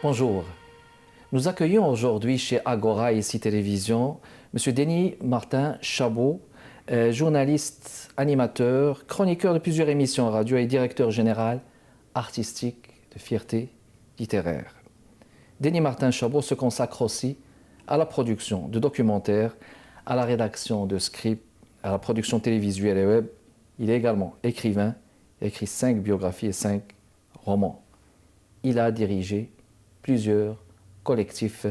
Bonjour. Nous accueillons aujourd'hui chez Agora ici Télévision M. Denis Martin Chabot, journaliste, animateur, chroniqueur de plusieurs émissions radio et directeur général artistique de Fierté littéraire. Denis Martin Chabot se consacre aussi à la production de documentaires, à la rédaction de scripts, à la production télévisuelle et web. Il est également écrivain, il a écrit 5 biographies et 5 romans. Il a dirigé plusieurs collectifs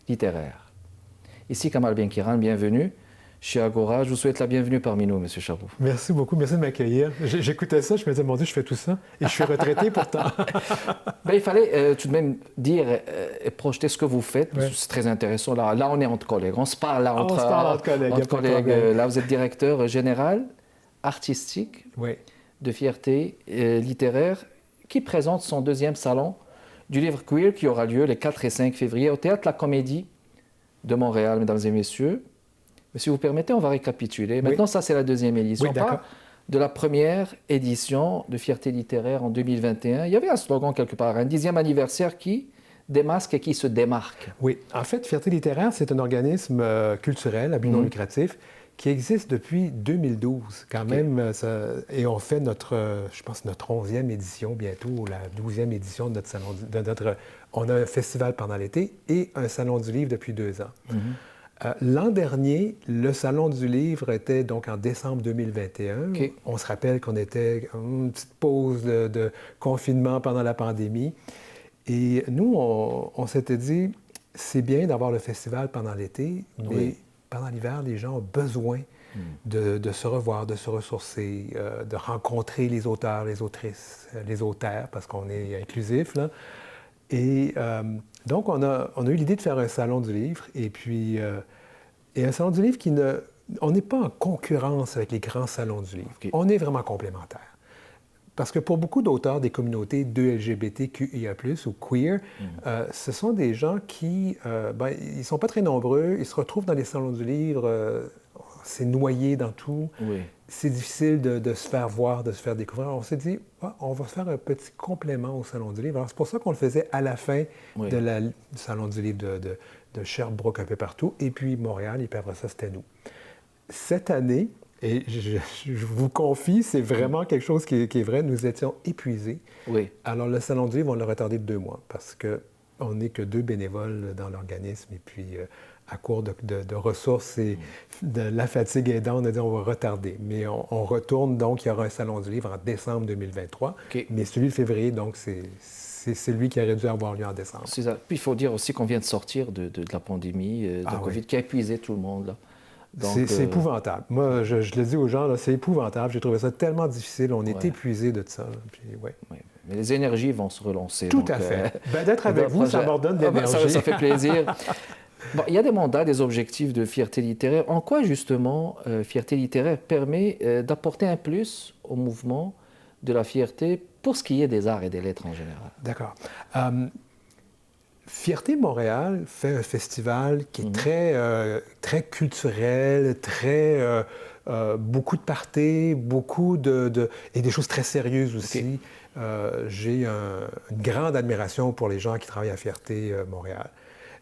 littéraires. Ici Kamal Benkiran, bienvenue chez Agora. Je vous souhaite la bienvenue parmi nous, M. Chabot. Merci beaucoup, merci de m'accueillir. J'écoutais ça, je me disais, mon Dieu, je fais tout ça et je suis retraité pourtant. Il fallait tout de même dire et projeter ce que vous faites. Ouais. C'est très intéressant. Là, on est entre collègues. On se parle là, entre collègues. Là, vous êtes directeur général artistique de Fierté littéraire qui présente son 2e salon du livre queer qui aura lieu les 4 et 5 février au Théâtre La Comédie de Montréal, mesdames et messieurs. Mais si vous permettez, on va récapituler. Maintenant, ça, c'est la 2e édition. Oui, d'accord. De la première édition de Fierté littéraire en 2021. Il y avait un slogan quelque part, un 10e anniversaire qui démasque et qui se démarque. Oui, en fait, Fierté littéraire, c'est un organisme culturel à but non lucratif qui existe depuis 2012, quand même. Et on fait je pense, notre 11e édition bientôt, la 12e édition de notre salon. On a un festival pendant l'été et un salon du livre depuis 2 ans. L'an dernier, le Salon du livre était donc en décembre 2021. On se rappelle qu'on était en une petite pause de confinement pendant la pandémie. Et nous, on s'était dit, c'est bien d'avoir le festival pendant l'été, mais pendant l'hiver, les gens ont besoin de se revoir, de se ressourcer, de rencontrer les auteurs, les autrices, les auteurs, parce qu'on est inclusif, là. Et donc, on a eu l'idée de faire un salon du livre, et un salon du livre on n'est pas en concurrence avec les grands salons du livre. On est vraiment complémentaires. Parce que pour beaucoup d'auteurs des communautés de LGBTQIA+, ou queer, ce sont des gens qui, ils ne sont pas très nombreux, ils se retrouvent dans les salons du livre, c'est noyé dans tout. C'est difficile de se faire voir, de se faire découvrir. On s'est dit, on va faire un petit complément au Salon du livre. Alors, c'est pour ça qu'on le faisait à la fin du Salon du livre de Sherbrooke, un peu partout, et puis Montréal, et puis après ça, c'était nous. Cette année, et je vous confie, c'est vraiment quelque chose qui est vrai, nous étions épuisés. Alors, le Salon du livre, on l'a retardé de 2 mois, parce qu'on n'est que 2 bénévoles dans l'organisme, et puis à court de ressources et de la fatigue aidant, on a dit on va retarder. Mais on retourne, donc il y aura un Salon du livre en décembre 2023. Mais celui de février, donc c'est celui qui aurait dû avoir lieu en décembre. C'est ça. Puis il faut dire aussi qu'on vient de sortir de la pandémie, de COVID, qui a épuisé tout le monde, là. C'est épouvantable. Moi, je le dis aux gens, là, c'est épouvantable. J'ai trouvé ça tellement difficile. On est épuisé de ça. Puis, Mais les énergies vont se relancer. Tout à fait. D'être avec vous, ça m'ordonne de l'énergie. Ça fait plaisir. Il y a des mandats, des objectifs de Fierté littéraire. En quoi, justement, Fierté littéraire permet d'apporter un plus au mouvement de la fierté pour ce qui est des arts et des lettres en général? D'accord. Fierté Montréal fait un festival qui est très culturel, beaucoup de parties, et des choses très sérieuses aussi. J'ai une grande admiration pour les gens qui travaillent à Fierté Montréal.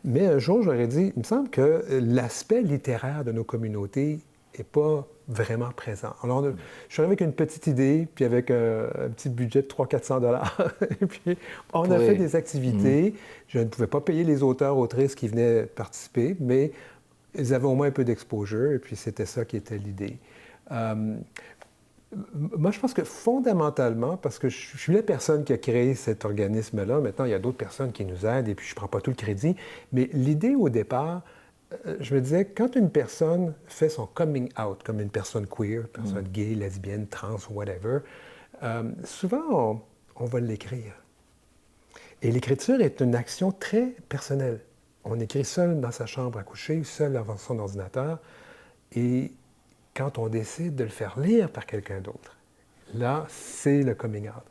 Mais un jour, j'aurais dit, il me semble que l'aspect littéraire de nos communautés n'est pas vraiment présent. Alors, je suis arrivé avec une petite idée, puis avec un petit budget de 300-400 $. Et puis, on a fait des activités. Je ne pouvais pas payer les auteurs, autrices qui venaient participer, mais ils avaient au moins un peu d'exposure, et puis c'était ça qui était l'idée. Moi, je pense que fondamentalement, parce que je suis la personne qui a créé cet organisme-là, maintenant, il y a d'autres personnes qui nous aident, et puis je ne prends pas tout le crédit, mais l'idée au départ, je me disais, quand une personne fait son coming out comme une personne queer, personne gay, lesbienne, trans, whatever, souvent, on va l'écrire. Et l'écriture est une action très personnelle. On écrit seul dans sa chambre à coucher, seul devant son ordinateur, et quand on décide de le faire lire par quelqu'un d'autre, là, c'est le coming out.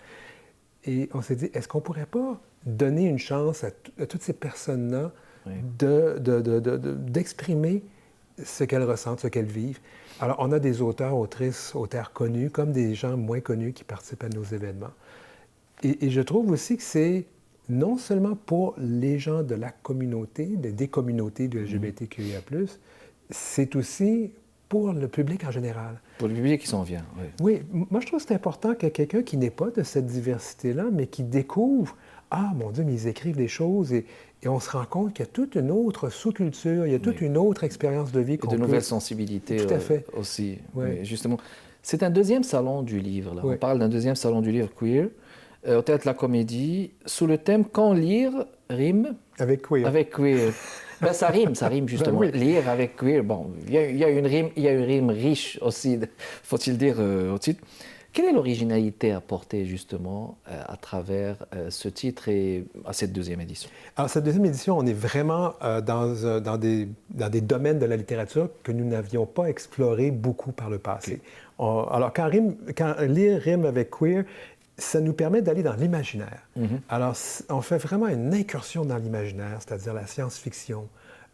Et on s'est dit, est-ce qu'on ne pourrait pas donner une chance à toutes ces personnes-là d'exprimer ce qu'elles ressentent, ce qu'elles vivent? Alors, on a des auteurs, autrices, auteurs connus, comme des gens moins connus qui participent à nos événements. Et je trouve aussi que c'est non seulement pour les gens de la communauté, des communautés de LGBTQIA+, c'est aussi pour le public en général. Pour le public qui s'en vient, oui. Oui, moi je trouve que c'est important que quelqu'un qui n'est pas de cette diversité-là, mais qui découvre, ah mon Dieu, mais ils écrivent des choses et on se rend compte qu'il y a toute une autre sous-culture, il y a toute une autre expérience de vie qu'on de nouvelles sensibilités Tout à fait. Aussi. Oui. Oui, justement. C'est un deuxième salon du livre, là. Oui. On parle d'un deuxième salon du livre queer, au Théâtre de la Comédie, sous le thème « Quand lire rime avec queer ». Avec queer. Ben, ça rime justement. Ben oui. Lire avec queer, bon, il y a une rime riche aussi, faut-il dire au titre. Quelle est l'originalité apportée justement à travers ce titre et à cette deuxième édition? Alors, cette deuxième édition, on est vraiment dans des domaines de la littérature que nous n'avions pas explorés beaucoup par le passé. Okay. Alors, quand lire rime avec queer, ça nous permet d'aller dans l'imaginaire. Alors, on fait vraiment une incursion dans l'imaginaire, c'est-à-dire la science-fiction,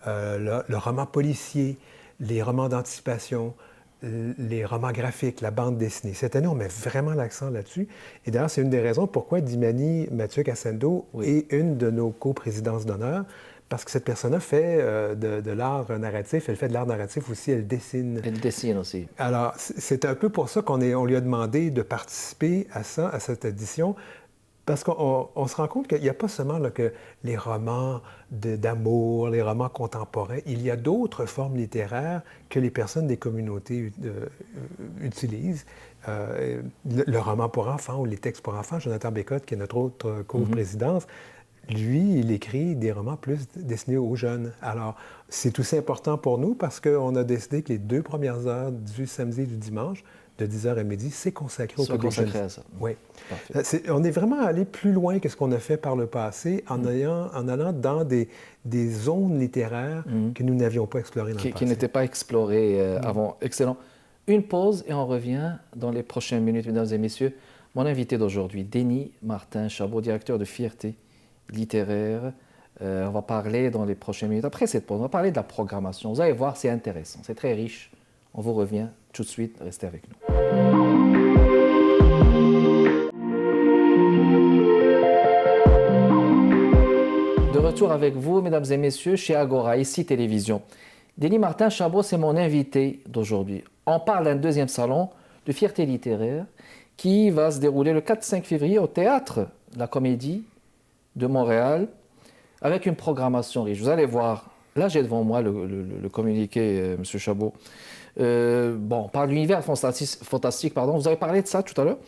le roman policier, les romans d'anticipation, les romans graphiques, la bande dessinée. Cette année, on met vraiment l'accent là-dessus. Et d'ailleurs, c'est une des raisons pourquoi Dimani Mathieu-Cassando est une de nos coprésidences d'honneur, parce que cette personne-là fait de l'art narratif, elle fait de l'art narratif aussi, elle dessine. Elle dessine aussi. Alors, c'est un peu pour ça qu'on lui a demandé de participer à ça, à cette édition, parce qu'on se rend compte qu'il n'y a pas seulement là, que les romans d'amour, les romans contemporains, il y a d'autres formes littéraires que les personnes des communautés utilisent. Le roman pour enfants ou les textes pour enfants, Jonathan Bécotte, qui est notre autre co-présidence, lui, il écrit des romans plus destinés aux jeunes. Alors, c'est aussi important pour nous parce qu'on a décidé que les 2 premières heures du samedi et du dimanche, de 10h à midi, c'est consacré au public jeune. À ça. Oui. On est vraiment allé plus loin que ce qu'on a fait par le passé en allant dans des zones littéraires que nous n'avions pas explorées dans le passé. Qui n'étaient pas explorées avant. Excellent. Une pause et on revient dans les prochaines minutes, mesdames et messieurs. Mon invité d'aujourd'hui, Denis Martin Chabot, directeur de Fierté littéraire. On va parler dans les prochaines minutes. Après cette pause, on va parler de la programmation. Vous allez voir, c'est intéressant, c'est très riche. On vous revient tout de suite. Restez avec nous. De retour avec vous, mesdames et messieurs, chez Agora, ici Télévision. Denis Martin Chabot, c'est mon invité d'aujourd'hui. On parle d'un deuxième salon de Fierté littéraire qui va se dérouler le 4-5 février au Théâtre de la Comédie de Montréal, avec une programmation riche. Vous allez voir, là j'ai devant moi le communiqué, M. Chabot. On parle d'univers fantastique, pardon. Vous avez parlé de ça tout à l'heure.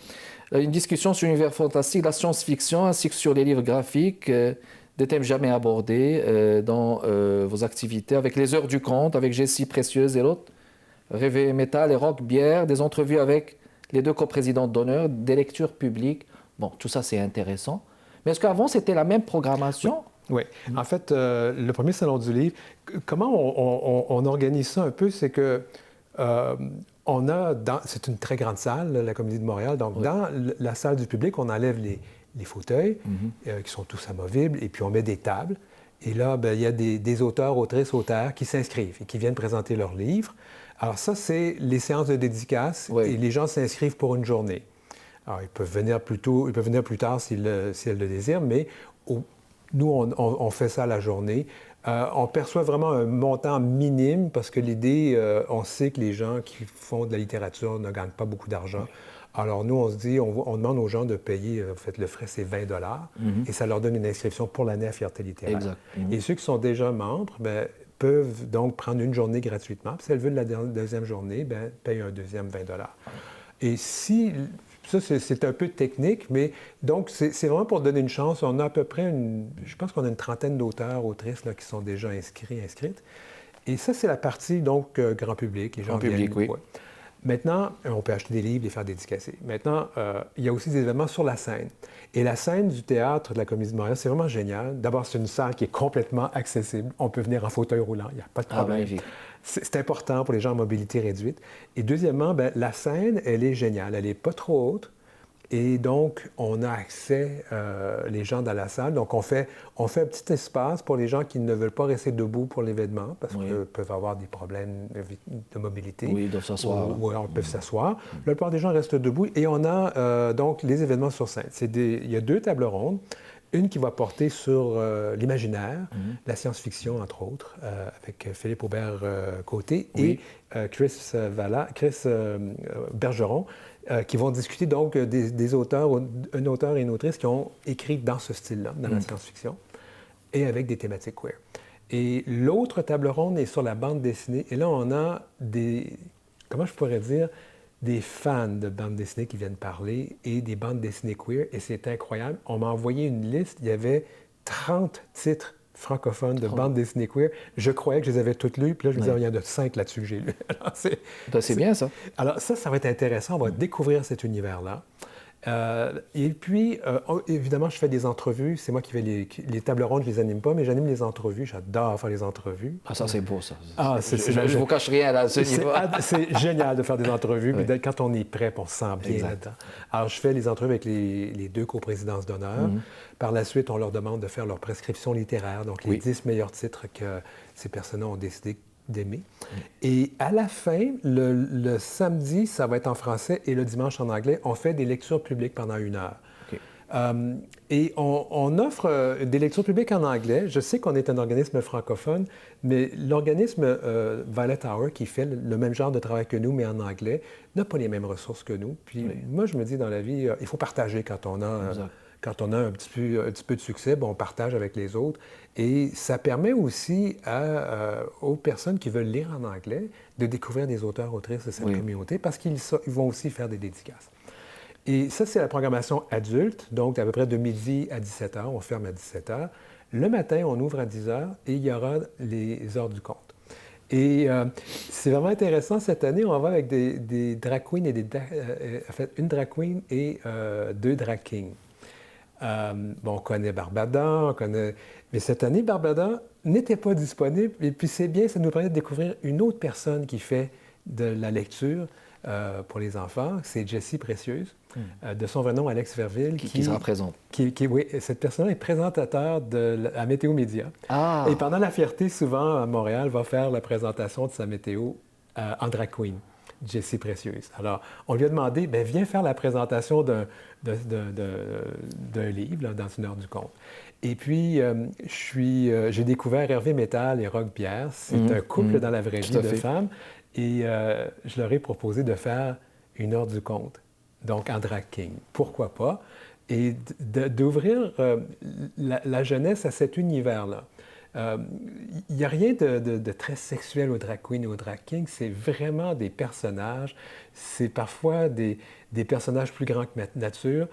Une discussion sur l'univers fantastique, la science-fiction, ainsi que sur les livres graphiques, des thèmes jamais abordés dans vos activités, avec les heures du conte, avec Jessie Précieuse et l'autre, Rêver Métal et Rock Bière, des entrevues avec les 2 coprésidentes d'honneur, des lectures publiques. Bon, tout ça c'est intéressant. Mais est-ce qu'avant, c'était la même programmation? Oui. En fait, le premier Salon du livre, comment on organise ça un peu, c'est que c'est une très grande salle, la Comédie de Montréal. Donc, dans la salle du public, on enlève les fauteuils, qui sont tous amovibles, et puis on met des tables. Et là, il y a des auteurs, autrices, auteurs qui s'inscrivent et qui viennent présenter leurs livres. Alors ça, c'est les séances de dédicace, et les gens s'inscrivent pour une journée. Alors, ils peuvent venir plus tard s'ils le désirent, mais nous, on fait ça la journée. On perçoit vraiment un montant minime parce que l'idée, on sait que les gens qui font de la littérature ne gagnent pas beaucoup d'argent. Alors, nous, on se dit, on demande aux gens de payer, en fait, le frais, c'est 20 et ça leur donne une inscription pour l'année à Fierté littéraire. Exact. Et ceux qui sont déjà membres, peuvent donc prendre une journée gratuitement. Puis si elles veulent la deuxième journée, payent un deuxième 20 Et si... Ça, c'est un peu technique, mais donc, c'est vraiment pour donner une chance. On a à peu près, je pense qu'on a une trentaine d'auteurs, autrices là, qui sont déjà inscrites. Et ça, c'est la partie, donc, grand public. Les gens viennent, oui. Ouais. Maintenant, on peut acheter des livres, les faire dédicacer. Maintenant, il y a aussi des événements sur la scène. Et la scène du Théâtre de la Comédie de Montréal, c'est vraiment génial. D'abord, c'est une salle qui est complètement accessible. On peut venir en fauteuil roulant, il n'y a pas de problème. C'est important pour les gens en mobilité réduite. Et deuxièmement, la scène, elle est géniale. Elle n'est pas trop haute. Et donc, on a accès, les gens dans la salle. Donc, on fait un petit espace pour les gens qui ne veulent pas rester debout pour l'événement parce qu'ils peuvent avoir des problèmes de mobilité. Oui, ils doivent s'asseoir. Ou alors, ils peuvent s'asseoir. La plupart des gens restent debout. Et on a donc les événements sur scène. Il y a 2 tables rondes. une qui va porter sur l'imaginaire, la science-fiction, entre autres, avec Philippe Aubert-Côté et Chris Bergeron, qui vont discuter donc des auteurs, un auteur et une autrice qui ont écrit dans ce style-là, dans la science-fiction, et avec des thématiques queer. Et l'autre table ronde est sur la bande dessinée. Et là, on a comment je pourrais dire, des fans de bande dessinée qui viennent parler et des bandes dessinées queer. Et c'est incroyable. On m'a envoyé une liste. Il y avait 30 titres francophones de bandes dessinées queer. Je croyais que je les avais toutes lues. Puis là, je me disais, il y en a 5 là-dessus que j'ai lu. Alors, c'est bien, ça. Alors, ça va être intéressant. On va découvrir cet univers-là. Et puis, évidemment, je fais des entrevues. C'est moi qui fais les tables rondes, je ne les anime pas, mais j'anime les entrevues. J'adore faire les entrevues. Ah, ça, c'est beau, ça. Je ne vous cache rien à ce niveau. C'est génial de faire des entrevues. Puis quand on est prêt, on se sent bien là-dedans. Alors, je fais les entrevues avec les 2 coprésidences d'honneur. Par la suite, on leur demande de faire leur prescription littéraire, donc les 10 meilleurs titres que ces personnes ont décidé d'aimer. Et à la fin, le samedi, ça va être en français et le dimanche en anglais, on fait des lectures publiques pendant 1 heure. Et on offre des lectures publiques en anglais. Je sais qu'on est un organisme francophone, mais l'organisme Violet Hour, qui fait le même genre de travail que nous, mais en anglais, n'a pas les mêmes ressources que nous. Puis moi, je me dis, dans la vie, il faut partager quand on a... Quand on a un petit peu de succès, on partage avec les autres. Et ça permet aussi aux personnes qui veulent lire en anglais de découvrir des auteurs, autrices de cette communauté parce qu'ils vont aussi faire des dédicaces. Et ça, c'est la programmation adulte, donc à peu près de midi à 17 h. On ferme à 17 h. Le matin, on ouvre à 10 h et il y aura les heures du conte. Et c'est vraiment intéressant. Cette année, on va avec des drag queens et en fait, une drag queen et 2 drag kings. On connaît Barbada, mais cette année, Barbada n'était pas disponible. Et puis c'est bien, ça nous permet de découvrir une autre personne qui fait de la lecture pour les enfants. C'est Jessie Précieuse, de son vrai nom Alex Verville. Qui sera présente. Oui, cette personne est présentateur à Météo Média. Ah. Et pendant la Fierté, souvent, à Montréal, va faire la présentation de sa météo en drag queen. Jessie Précieuse. Alors, on lui a demandé, viens faire la présentation d'un livre là, dans 1 heure du conte. Et puis, j'ai découvert Hervé Métal et Rogue Pierre. C'est un couple dans la vraie vie de femmes. Et je leur ai proposé de faire 1 heure du conte, donc en drag king. Pourquoi pas? Et d'ouvrir la jeunesse à cet univers-là. Il n'y a rien de très sexuel au drag queen et au drag king. C'est vraiment des personnages. C'est parfois des personnages plus grands que nature.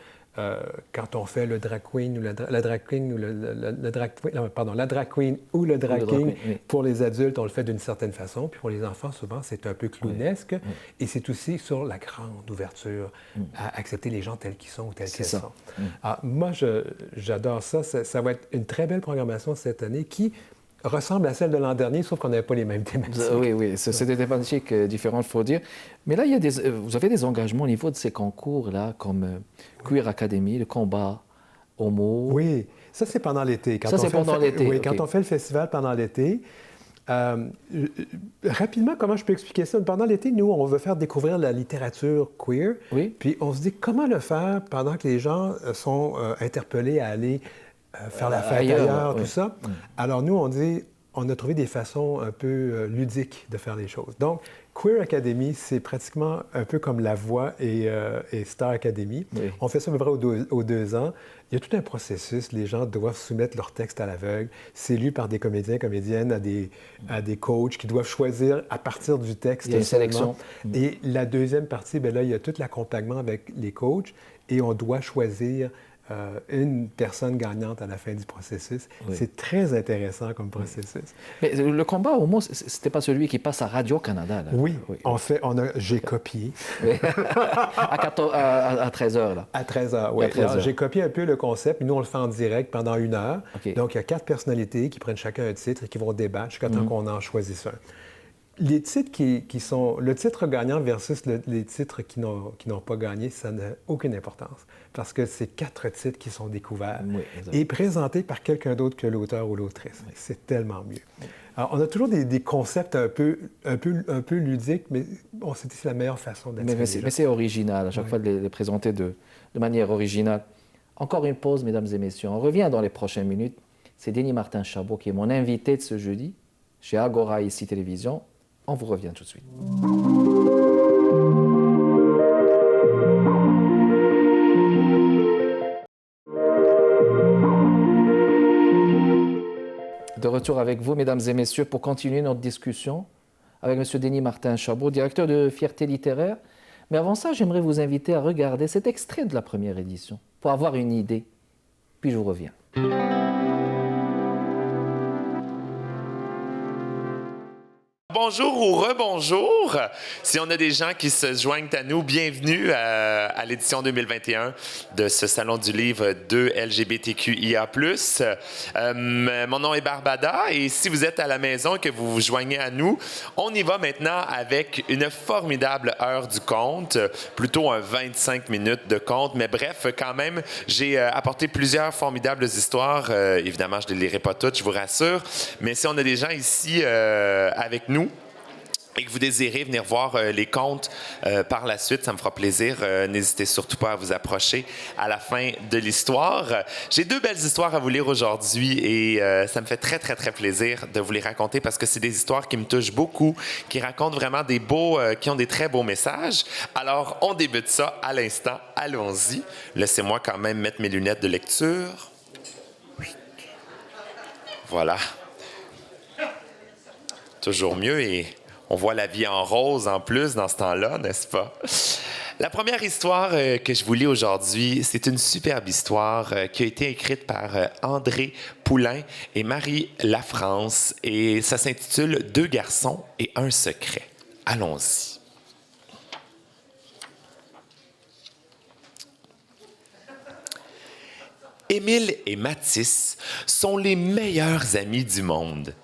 Quand on fait le drag queen ou la drag queen ou la drag queen ou le drag king, pour les adultes, on le fait d'une certaine façon. Puis pour les enfants, souvent, c'est un peu clownesque. Et c'est aussi sur la grande ouverture à accepter les gens tels qu'ils sont ou tels qu'elles sont. Alors, moi, j'adore ça. Ça va être une très belle programmation cette année qui ressemble à celle de l'an dernier, sauf qu'on n'avait pas les mêmes thématiques. Oui, c'est des thématiques différentes, il faut dire. Mais là, vous avez des engagements au niveau de ces concours-là, comme Queer Academy, le combat homo. Oui, ça, c'est pendant l'été. Ça, c'est pendant l'été. Oui, quand on fait le festival pendant l'été. Rapidement, comment je peux expliquer ça? Pendant l'été, nous, on veut faire découvrir la littérature queer. Oui. Puis on se dit comment le faire pendant que les gens sont interpellés à aller faire la fête ailleurs, tout ça. Alors nous, on a trouvé des façons un peu ludiques de faire les choses. Donc, Queer Academy, c'est pratiquement un peu comme La Voix et Star Academy. Oui. On fait ça à peu près aux 2 ans. Il y a tout un processus. Les gens doivent soumettre leur texte à l'aveugle. C'est lu par des comédiens, comédiennes, à des coachs qui doivent choisir à partir du texte. Il y a une sélection. Et la deuxième partie, là, il y a tout l'accompagnement avec les coachs et on doit choisir une personne gagnante à la fin du processus. Oui. C'est très intéressant comme processus. Mais le combat homo, c'était pas celui qui passe à Radio-Canada, là. Oui. En fait, j'ai copié. Oui. à 13 h, là. À 13 h, oui. J'ai copié un peu le concept. Nous, on le fait en direct pendant 1 heure. Okay. Donc, il y a 4 personnalités qui prennent chacun un titre et qui vont débattre jusqu'à temps qu'on en choisisse un. Les titres qui sont... Le titre gagnant versus les titres qui n'ont pas gagné, ça n'a aucune importance. Parce que c'est 4 titres qui sont découverts et présentés par quelqu'un d'autre que l'auteur ou l'autrice. Oui. C'est tellement mieux. Alors, on a toujours des concepts un peu ludiques, mais on c'est la meilleure façon d'attirer les gens. Mais c'est original, à chaque fois de les présenter de manière originale. Encore une pause, mesdames et messieurs. On revient dans les prochaines minutes. C'est Denis Martin Chabot qui est mon invité de ce jeudi chez Agora ici Télévision. On vous revient tout de suite. De retour avec vous, mesdames et messieurs, pour continuer notre discussion avec M. Denis Martin Chabot, directeur de Fierté littéraire. Mais avant ça, j'aimerais vous inviter à regarder cet extrait de la première édition pour avoir une idée. Puis je vous reviens. Bonjour ou rebonjour. Si on a des gens qui se joignent à nous, bienvenue à l'édition 2021 de ce Salon du Livre de LGBTQIA+. Mon nom est Barbada et si vous êtes à la maison et que vous vous joignez à nous, on y va maintenant avec une formidable heure du conte, plutôt un 25 minutes de conte, mais bref, quand même, j'ai apporté plusieurs formidables histoires. Évidemment, je ne les lirai pas toutes, je vous rassure, mais si on a des gens ici avec nous, et que vous désirez venir voir les contes par la suite, ça me fera plaisir. N'hésitez surtout pas à vous approcher à la fin de l'histoire. J'ai 2 belles histoires à vous lire aujourd'hui et ça me fait très, très, très plaisir de vous les raconter parce que c'est des histoires qui me touchent beaucoup, qui racontent vraiment des beaux, qui ont des très beaux messages. Alors, on débute ça à l'instant. Allons-y. Laissez-moi quand même mettre mes lunettes de lecture. Voilà. Toujours mieux et on voit la vie en rose en plus dans ce temps-là, n'est-ce pas? La première histoire que je vous lis aujourd'hui, c'est une superbe histoire qui a été écrite par André Poulain et Marie Lafrance et ça s'intitule « 2 garçons et un secret ». Allons-y. Émile et Mathis sont les meilleurs amis du monde.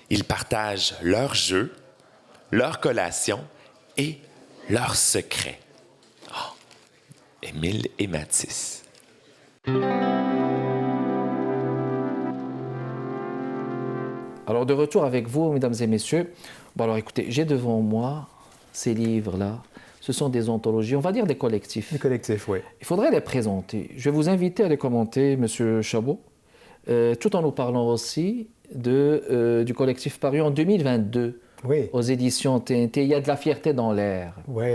Ils partagent leurs jeux, leur collation et leurs secrets. Oh, Émile et Mathis. Alors, de retour avec vous, mesdames et messieurs. Bon, alors écoutez, j'ai devant moi ces livres-là. Ce sont des anthologies, on va dire des collectifs. Des collectifs, oui. Il faudrait les présenter. Je vais vous inviter à les commenter, M. Chabot, tout en nous parlant aussi du collectif paru en 2022. Oui. Aux éditions TNT, il y a de la fierté dans l'air. Oui.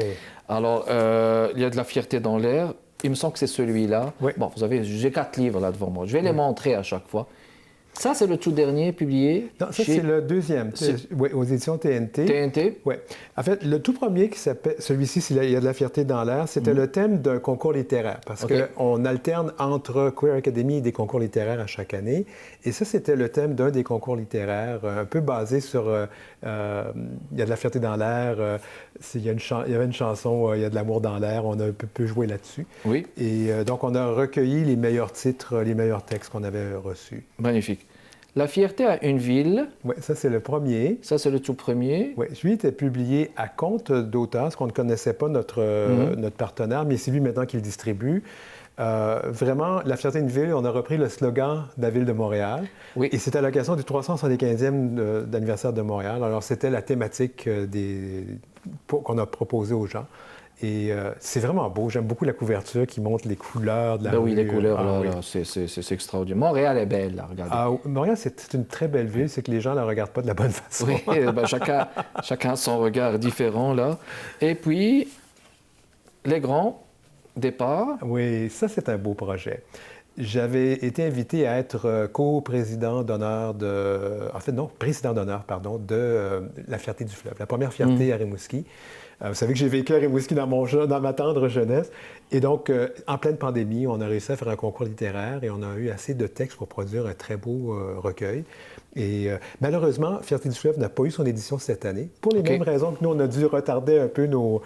Alors, il y a de la fierté dans l'air. Il me semble que c'est celui-là. Oui. Bon, vous savez, j'ai 4 livres là devant moi. Je vais les montrer à chaque fois. Ça, c'est le tout dernier publié. Non, ça, c'est le deuxième. Oui, aux éditions TNT. TNT. Oui. En fait, le tout premier qui s'appelle, celui-ci, il y a de la fierté dans l'air, c'était le thème d'un concours littéraire. Parce qu'on alterne entre Queer Academy et des concours littéraires à chaque année. Et ça, c'était le thème d'un des concours littéraires, un peu basé sur il y a de la fierté dans l'air, il y avait une chanson, il y a de l'amour dans l'air, on a un peu joué là-dessus. Oui. Et donc, on a recueilli les meilleurs titres, les meilleurs textes qu'on avait reçus. Magnifique. La fierté à une ville. Oui, ça, c'est le premier. Ça, c'est le tout premier. Oui, lui était publié à compte d'auteur, parce qu'on ne connaissait pas notre partenaire, mais c'est lui maintenant qui le distribue. Vraiment, la fierté d'une ville, on a repris le slogan de la ville de Montréal. Oui. Et c'était à l'occasion du 375e d'anniversaire de Montréal. Alors, c'était la thématique qu'on a proposée aux gens. Et c'est vraiment beau. J'aime beaucoup la couverture qui montre les couleurs de la rue. Oui, les couleurs, là, c'est extraordinaire. Montréal est belle, là, regardez. Montréal, c'est une très belle ville. C'est que les gens ne la regardent pas de la bonne façon. Oui, ben, chacun son regard différent, là. Et puis, les grands départs. Oui, ça, c'est un beau projet. J'avais été invité à être co-président d'honneur président d'honneur, pardon, de la Fierté du Fleuve, la première fierté à Rimouski. Vous savez que j'ai vécu à Rimouski dans ma tendre jeunesse. Et donc, en pleine pandémie, on a réussi à faire un concours littéraire et on a eu assez de textes pour produire un très beau recueil. Et malheureusement, Fierté du Fleuve n'a pas eu son édition cette année, pour les mêmes raisons que nous, on a dû retarder un peu nos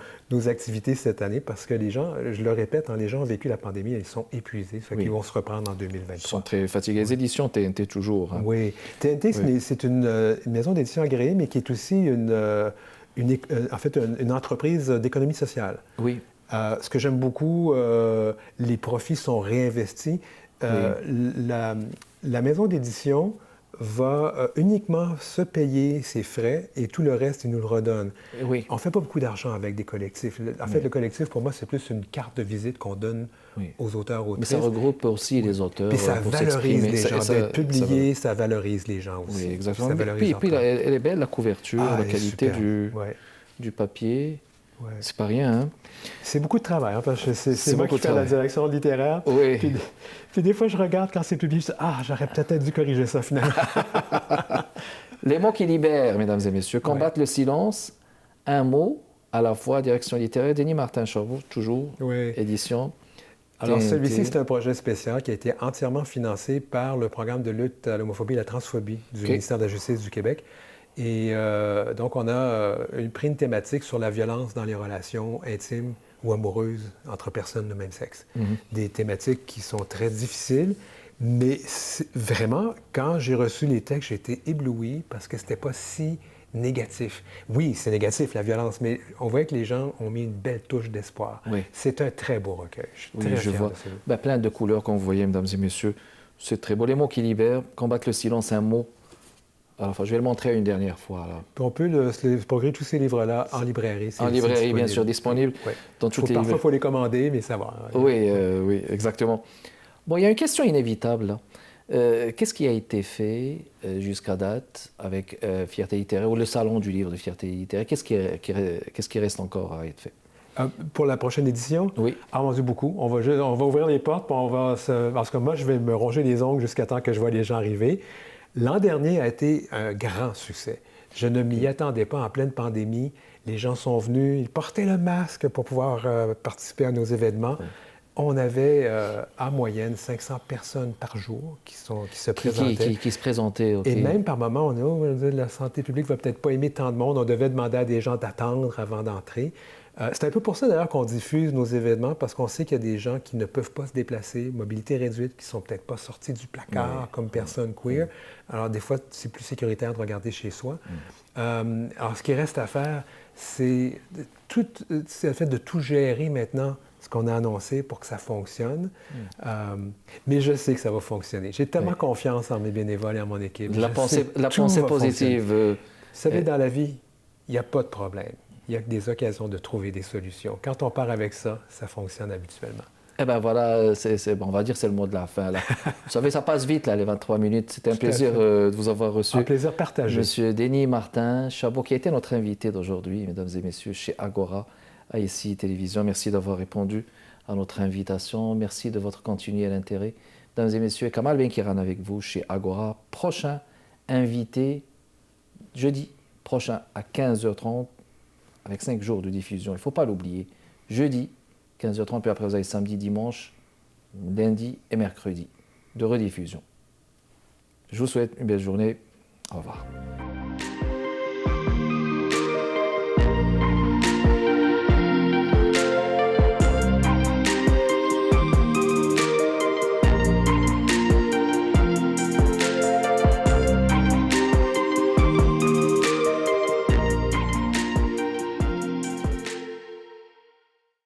activités cette année, parce que les gens, je le répète, les gens ont vécu la pandémie, ils sont épuisés, ça fait qu'ils vont se reprendre en 2023. Ils sont très fatigués. Les éditions TNT, toujours. Hein. Oui. TNT, c'est une maison d'édition agréée, mais qui est aussi une entreprise d'économie sociale. Oui. Ce que j'aime beaucoup, les profits sont réinvestis. La maison d'édition va uniquement se payer ses frais et tout le reste, il nous le redonne. Oui. On ne fait pas beaucoup d'argent avec des collectifs. En fait, le collectif, pour moi, c'est plus une carte de visite qu'on donne aux auteurs, autrices. Mais ça regroupe aussi les auteurs. Puis ça valorise les gens. D'être publié, ça valorise les gens aussi. Oui, exactement. Ça valorise Puis elle est belle, la couverture, la qualité du papier. Ouais. C'est pas rien, hein? C'est beaucoup de travail, hein, parce que c'est moi qui fais la direction littéraire. Oui. Puis des fois, je regarde quand c'est publié, je dis « Ah, j'aurais peut-être dû corriger ça, finalement. » Les mots qui libèrent, mesdames et messieurs. Combattre le silence, un mot à la fois, direction littéraire. Denis Martin Chabot, toujours, édition. Alors, celui-ci, c'est un projet spécial qui a été entièrement financé par le programme de lutte à l'homophobie et la transphobie du ministère de la Justice du Québec. Et donc, on a pris une thématique sur la violence dans les relations intimes ou amoureuses entre personnes de même sexe. Des thématiques qui sont très difficiles, mais vraiment, quand j'ai reçu les textes, j'ai été ébloui parce que c'était pas si négatif. Oui, c'est négatif, la violence, mais on voyait que les gens ont mis une belle touche d'espoir. Oui. C'est un très beau recueil. Je suis très fier de ça. Plein de couleurs qu'on voyait, mesdames et messieurs. C'est très beau. Les mots qui libèrent, combattre le silence, un mot. Alors, je vais le montrer une dernière fois. Là. On peut procurer tous ces livres-là en librairie. En librairie, bien sûr, disponible dans toutes les librairies. Parfois, il faut les commander, mais ça va. Oui, exactement. Bon, il y a une question inévitable. Là. Qu'est-ce qui a été fait jusqu'à date avec Fierté littéraire ou le salon du livre de Fierté littéraire? Qu'est-ce qui reste encore à être fait? Pour la prochaine édition? Oui. Ah, mon Dieu, beaucoup. On va ouvrir les portes, puis parce que moi, je vais me ronger les ongles jusqu'à temps que je vois les gens arriver. L'an dernier a été un grand succès. Je ne m'y attendais pas en pleine pandémie. Les gens sont venus, ils portaient le masque pour pouvoir participer à nos événements. Oui. On avait en moyenne 500 personnes par jour qui se présentaient. Qui se présentaient. Et même par moment, on dit la santé publique va peut-être pas aimer tant de monde. On devait demander à des gens d'attendre avant d'entrer. C'est un peu pour ça, d'ailleurs, qu'on diffuse nos événements, parce qu'on sait qu'il y a des gens qui ne peuvent pas se déplacer, mobilité réduite, qui sont peut-être pas sortis du placard comme personnes queer. Alors, des fois, c'est plus sécuritaire de regarder chez soi. Alors, ce qui reste à faire, c'est le fait de tout gérer maintenant, ce qu'on a annoncé pour que ça fonctionne. Mais je sais que ça va fonctionner. J'ai tellement confiance en mes bénévoles et en mon équipe. La pensée positive. Vous savez, dans la vie, il n'y a pas de problème. Il y a des occasions de trouver des solutions. Quand on part avec ça, ça fonctionne habituellement. Eh bien voilà, on va dire c'est le mot de la fin. Là. Vous savez, ça passe vite, là, les 23 minutes. C'était un plaisir de vous avoir reçu. Un plaisir partagé. Monsieur Denis Martin Chabot, qui a été notre invité d'aujourd'hui, mesdames et messieurs, chez Agora, à ICI Télévision. Merci d'avoir répondu à notre invitation. Merci de votre continuel intérêt. Mesdames et messieurs, Kamal Benkiran avec vous chez Agora. Prochain invité, jeudi prochain à 15h30. Avec 5 jours de diffusion. Il ne faut pas l'oublier. Jeudi, 15h30, puis après vous avez samedi, dimanche, lundi et mercredi de rediffusion. Je vous souhaite une belle journée. Au revoir.